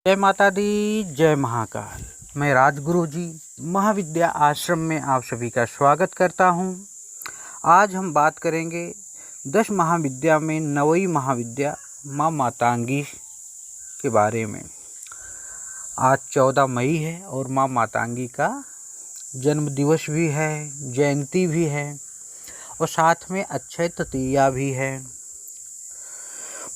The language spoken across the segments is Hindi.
जय माता दी, जय महाकाल। मैं राजगुरु जी महाविद्या आश्रम में आप सभी का स्वागत करता हूँ। आज हम बात करेंगे 10 महाविद्या में 9वीं महाविद्या माँ मातंगी के बारे में। आज 14 मई है और माँ मातंगी का जन्म दिवस भी है, जयंती भी है और साथ में अक्षय तृतीया भी है।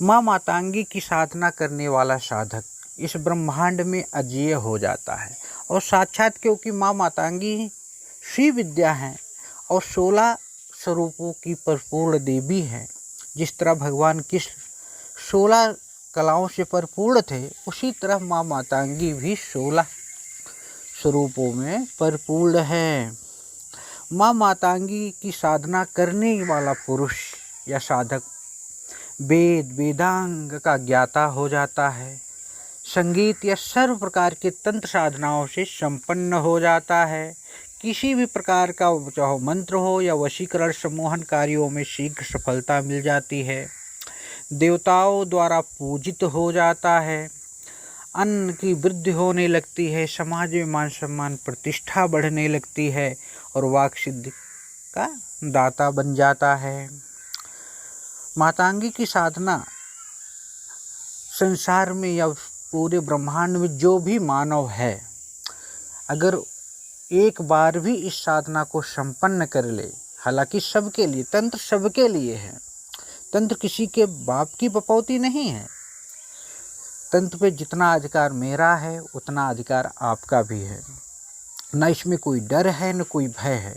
माँ मातंगी की साधना करने वाला साधक इस ब्रह्मांड में अजेय हो जाता है और साक्षात, क्योंकि माँ मातंगी श्री विद्या हैं और 16 स्वरूपों की परिपूर्ण देवी हैं। जिस तरह भगवान कृष्ण 16 कलाओं से परिपूर्ण थे, उसी तरह माँ मातंगी भी 16 स्वरूपों में परिपूर्ण है। माँ मातंगी की साधना करने वाला पुरुष या साधक वेद वेदांग का ज्ञाता हो जाता है, संगीत या सर्व प्रकार के तंत्र साधनाओं से संपन्न हो जाता है। किसी भी प्रकार का चाहे मंत्र हो या वशीकरण सम्मोहन कार्यों में शीघ्र सफलता मिल जाती है। देवताओं द्वारा पूजित हो जाता है, अन्न की वृद्धि होने लगती है, समाज में मान सम्मान प्रतिष्ठा बढ़ने लगती है और वाक सिद्धि का दाता बन जाता है। मातंगी की साधना संसार में या पूरे ब्रह्मांड में जो भी मानव है, अगर एक बार भी इस साधना को संपन्न कर ले, हालांकि सबके लिए तंत्र सबके लिए है, तंत्र किसी के बाप की बपौती नहीं है। तंत्र पे जितना अधिकार मेरा है उतना अधिकार आपका भी है। न इसमें कोई डर है न कोई भय है।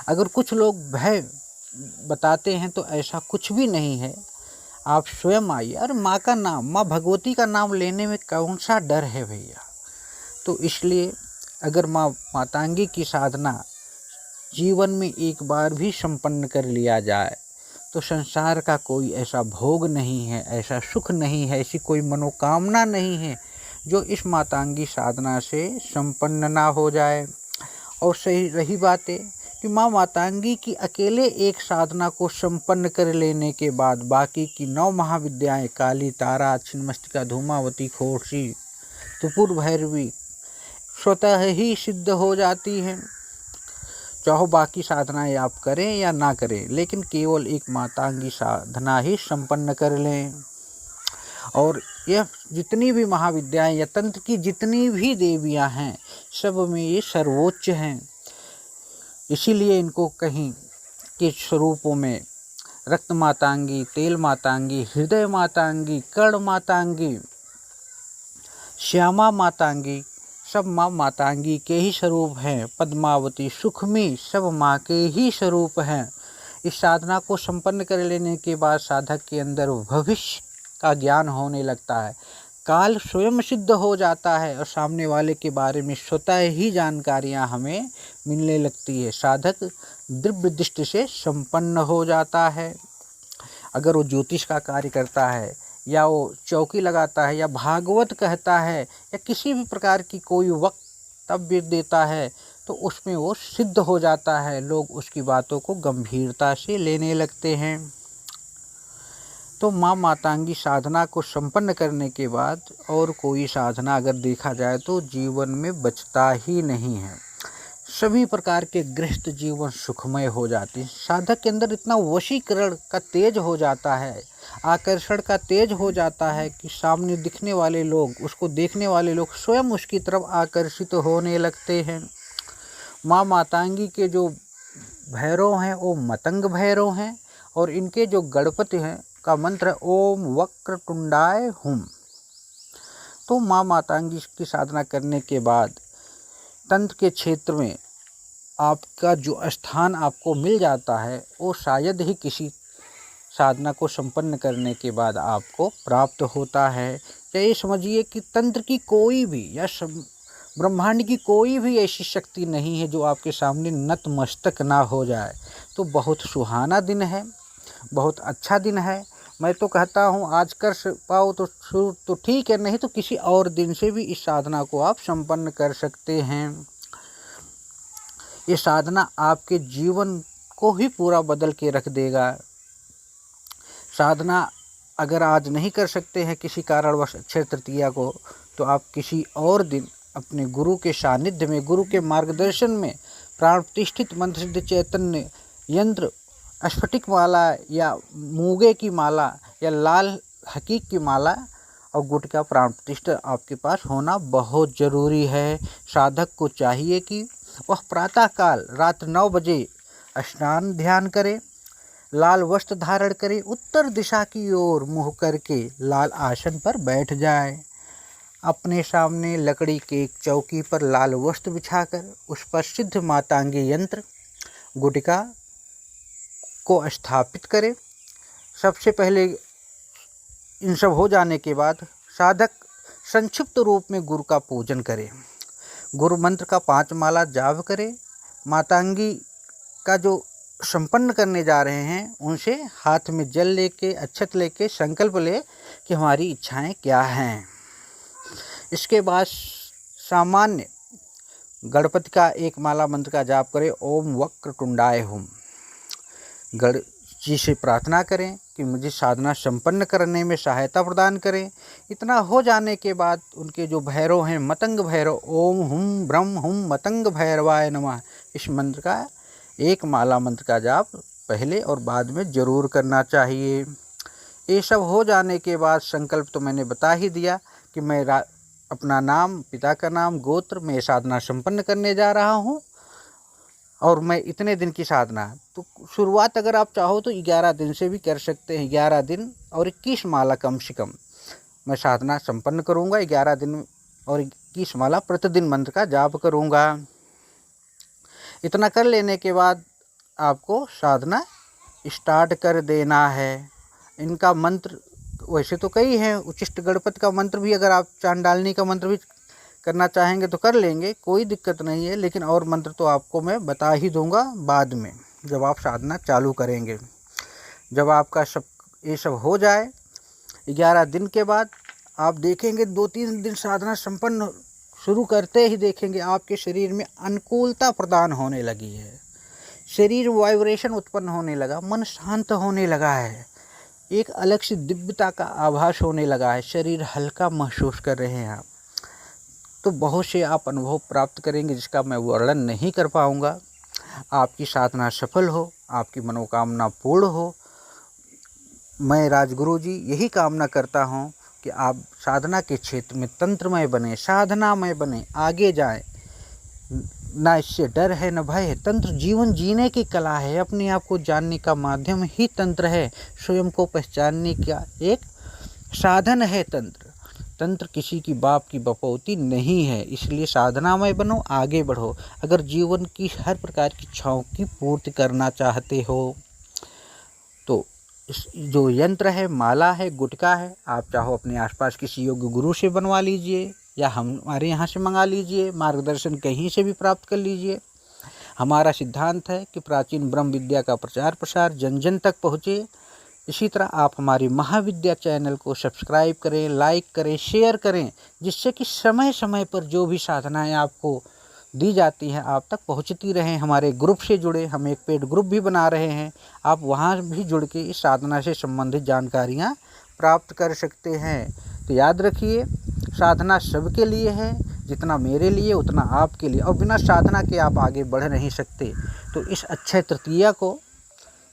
अगर कुछ लोग भय बताते हैं तो ऐसा कुछ भी नहीं है। आप स्वयं आइए। अरे माँ का नाम, माँ भगवती का नाम लेने में कौन सा डर है भैया। तो इसलिए अगर माँ मातंगी की साधना जीवन में एक बार भी संपन्न कर लिया जाए तो संसार का कोई ऐसा भोग नहीं है, ऐसा सुख नहीं है, ऐसी कोई मनोकामना नहीं है जो इस मातंगी साधना से संपन्न ना हो जाए। और सही रही बात है कि माँ मातंगी की अकेले एक साधना को संपन्न कर लेने के बाद बाकी की 9 महाविद्याएं काली, तारा, छिन्नमस्तिका, धूमावती, खोड़सी, त्रिपुर भैरवी स्वतः ही सिद्ध हो जाती हैं। चाहो बाकी साधनाएं आप करें या ना करें, लेकिन केवल एक मातंगी साधना ही संपन्न कर लें। और यह जितनी भी महाविद्याएं या तंत्र की जितनी भी देवियां हैं, सब में ये सर्वोच्च हैं। इसीलिए इनको कहीं के स्वरूपों में रक्त मातंगी, तेल मातंगी, हृदय मातंगी, कर्ण मातंगी, श्यामा मातंगी सब माँ मातंगी के ही स्वरूप हैं। पद्मावती, सुखमी सब माँ के ही स्वरूप हैं। इस साधना को संपन्न कर लेने के बाद साधक के अंदर भविष्य का ज्ञान होने लगता है, काल स्वयं सिद्ध हो जाता है और सामने वाले के बारे में स्वतः ही जानकारियां हमें मिलने लगती है। साधक दिव्य दृष्टि से संपन्न हो जाता है। अगर वो ज्योतिष का कार्य करता है या वो चौकी लगाता है या भागवत कहता है या किसी भी प्रकार की कोई वक्तव्य देता है तो उसमें वो सिद्ध हो जाता है। लोग उसकी बातों को गंभीरता से लेने लगते हैं। तो माँ मातंगी साधना को संपन्न करने के बाद और कोई साधना अगर देखा जाए तो जीवन में बचता ही नहीं है। सभी प्रकार के गृहस्थ जीवन सुखमय हो जाते हैं। साधक के अंदर इतना वशीकरण का तेज हो जाता है, आकर्षण का तेज हो जाता है कि सामने दिखने वाले लोग, उसको देखने वाले लोग स्वयं उसकी तरफ आकर्षित होने लगते हैं। माँ मातंगी के जो भैरव हैं वो मतंग भैरव हैं और इनके जो गणपति हैं का मंत्र है ओम वक्रतुंडाय हुम। तो माँ मातंगी की साधना करने के बाद तंत्र के क्षेत्र में आपका जो स्थान आपको मिल जाता है वो शायद ही किसी साधना को संपन्न करने के बाद आपको प्राप्त होता है। या ये समझिए कि तंत्र की कोई भी या ब्रह्मांड की कोई भी ऐसी शक्ति नहीं है जो आपके सामने नतमस्तक ना हो जाए। तो बहुत सुहाना दिन है, बहुत अच्छा दिन है। मैं तो कहता हूँ आज कर पाओ तो शुरू तो ठीक है, नहीं तो किसी और दिन से भी इस साधना को आप संपन्न कर सकते हैं। ये साधना आपके जीवन को ही पूरा बदल के रख देगा। साधना अगर आज नहीं कर सकते हैं किसी कारणवश अक्षय तृतीया को, तो आप किसी और दिन अपने गुरु के सानिध्य में, गुरु के मार्गदर्शन में प्राण प्रतिष्ठित मंत्र सिद्ध चैतन्य यंत्र, स्फटिक माला या मूंगे की माला या लाल हकीक की माला और गुटखा प्राण प्रतिष्ठा आपके पास होना बहुत ज़रूरी है। साधक को चाहिए कि वह प्रातःकाल रात 9 बजे स्नान ध्यान करे, लाल वस्त्र धारण करे, उत्तर दिशा की ओर मुँह करके लाल आसन पर बैठ जाए। अपने सामने लकड़ी के एक चौकी पर लाल वस्त्र बिछाकर उस पर सिद्ध मातांगी यंत्र गुटखा को स्थापित करे। सबसे पहले इन सब हो जाने के बाद साधक संक्षिप्त रूप में गुरु का पूजन करे, गुरु मंत्र का 5 माला जाप करे। मातांगी का जो संपन्न करने जा रहे हैं उनसे हाथ में जल लेके, अक्षत लेके संकल्प ले कि हमारी इच्छाएं क्या हैं। इसके बाद सामान्य गणपति का 1 माला मंत्र का जाप करें, ओम वक्रतुंडाय हुम। गण जी से प्रार्थना करें कि मुझे साधना संपन्न करने में सहायता प्रदान करें। इतना हो जाने के बाद उनके जो भैरव हैं, मतंग भैरव, ओम हुम ब्रह्म हुम मतंग भैरवाय नमः, इस मंत्र का 1 माला मंत्र का जाप पहले और बाद में जरूर करना चाहिए। ये सब हो जाने के बाद संकल्प तो मैंने बता ही दिया कि मैं अपना नाम, पिता का नाम, गोत्र, मैं साधना संपन्न करने जा रहा हूँ और मैं इतने दिन की साधना। तो शुरुआत अगर आप चाहो तो 11 दिन से भी कर सकते हैं। 11 दिन और 21 माला कम से कम मैं साधना संपन्न करूँगा। 11 दिन और 21 माला प्रतिदिन मंत्र का जाप करूँगा। इतना कर लेने के बाद आपको साधना स्टार्ट कर देना है। इनका मंत्र वैसे तो कई हैं, उच्चिष्ट गणपति का मंत्र भी, अगर आप चांडालनी का मंत्र भी करना चाहेंगे तो कर लेंगे, कोई दिक्कत नहीं है। लेकिन और मंत्र तो आपको मैं बता ही दूंगा बाद में, जब आप साधना चालू करेंगे। जब आपका ये सब हो जाए 11 दिन के बाद आप देखेंगे 2-3 दिन साधना संपन्न शुरू करते ही देखेंगे आपके शरीर में अनुकूलता प्रदान होने लगी है, शरीर वाइब्रेशन उत्पन्न होने लगा, मन शांत होने लगा है, एक अलग सी दिव्यता का आभास होने लगा है, शरीर हल्का महसूस कर रहे हैं आप। तो बहुत से आप अनुभव प्राप्त करेंगे जिसका मैं वर्णन नहीं कर पाऊँगा। आपकी साधना सफल हो, आपकी मनोकामना पूर्ण हो। मैं राजगुरु जी यही कामना करता हूँ कि आप साधना के क्षेत्र में तंत्रमय बने, साधनामय बने, आगे जाएं। ना इससे डर है न भय है। तंत्र जीवन जीने की कला है, अपने आप को जानने का माध्यम ही तंत्र है, स्वयं को पहचानने का एक साधन है तंत्र। तंत्र किसी की बाप की बपौती नहीं है, इसलिए साधनामय बनो, आगे बढ़ो। अगर जीवन की हर प्रकार की इच्छाओं की पूर्ति करना चाहते हो तो इस जो यंत्र है, माला है, गुटखा है, आप चाहो अपने आसपास किसी योग्य गुरु से बनवा लीजिए या हमारे यहाँ से मंगा लीजिए, मार्गदर्शन कहीं से भी प्राप्त कर लीजिए। हमारा सिद्धांत है कि प्राचीन ब्रह्म विद्या का प्रचार प्रसार जन जन तक पहुँचे। इसी तरह आप हमारी महाविद्या चैनल को सब्सक्राइब करें, लाइक करें, शेयर करें, जिससे कि समय समय पर जो भी साधनाएं आपको दी जाती हैं आप तक पहुंचती रहें। हमारे ग्रुप से जुड़े, हम एक पेड ग्रुप भी बना रहे हैं, आप वहां भी जुड़ के इस साधना से संबंधित जानकारियां प्राप्त कर सकते हैं। तो याद रखिए, साधना सबके लिए है, जितना मेरे लिए उतना आपके लिए, और बिना साधना के आप आगे बढ़ नहीं सकते। तो इस अक्षय तृतीया को,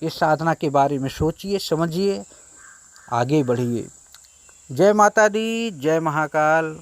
इस साधना के बारे में सोचिए, समझिए, आगे बढ़िए। जय माता दी, जय महाकाल।